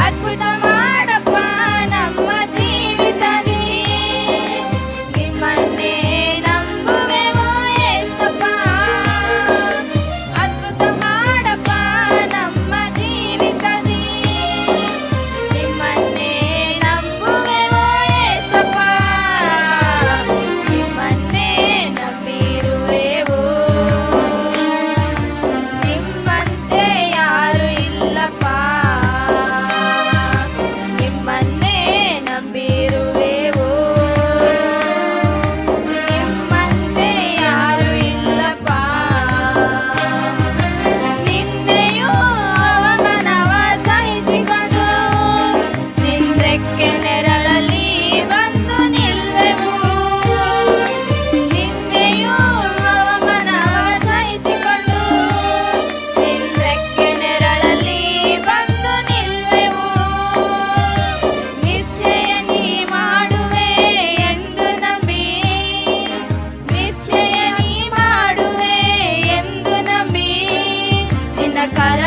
ಅದ್ಭುತ ಮಾಡಪ್ಪ ನಮ್ಮ ಜೀವಿತದಿ ನಿಮ್ಮನ್ನೇ ನಂಬುವೆವು ಏಸಪ್ಪ ಅದ್ಭುತ ಮಾಡಪ್ಪ ನಮ್ಮ ಜೀವಿತದಿ ನಿಮ್ಮನ್ನೇ ನಂಬುವೆವು ಏಸಪ್ಪ ನಿಮ್ಮನ್ನೇ ನಂಬಿರುವೆವು ನಿಮ್ಮಂತೆ ಯಾರು ಇಲ್ಲಪ್ಪ ನಿಮ್ಮನ್ನೇ ನಂಬಿರುವೆವು ನಿಮ್ಮಂತೆ ಯಾರು ಇಲ್ಲಪ್ಪ ನಿಂದೆಯೂ ಅವಮಾನವ ಸಹಿಸಿಕೊಂಡು ನಿಂದಕ್ಕೆ ನೆರಳಲ್ಲಿ ಬಂದು ನಿಲ್ವೆವು ನಿಂದೆಯೂ ಅವಮಾನವ ಸಹಿಸಿಕೊಂಡು ನಿಂದಕ್ಕೆ ನೆರಳಲ್ಲಿ ಬಂದು ನಿಲ್ವೆವು ನಿಶ್ಚಯ ನೀ ಮಾಡುವೆ ಎಂದು ನಂಬಿ ನಿಶ್ಚಯ ನೀ ಮಾಡುವೆ ಎಂದು ನಂಬಿ ನಿನ್ನ ಕರ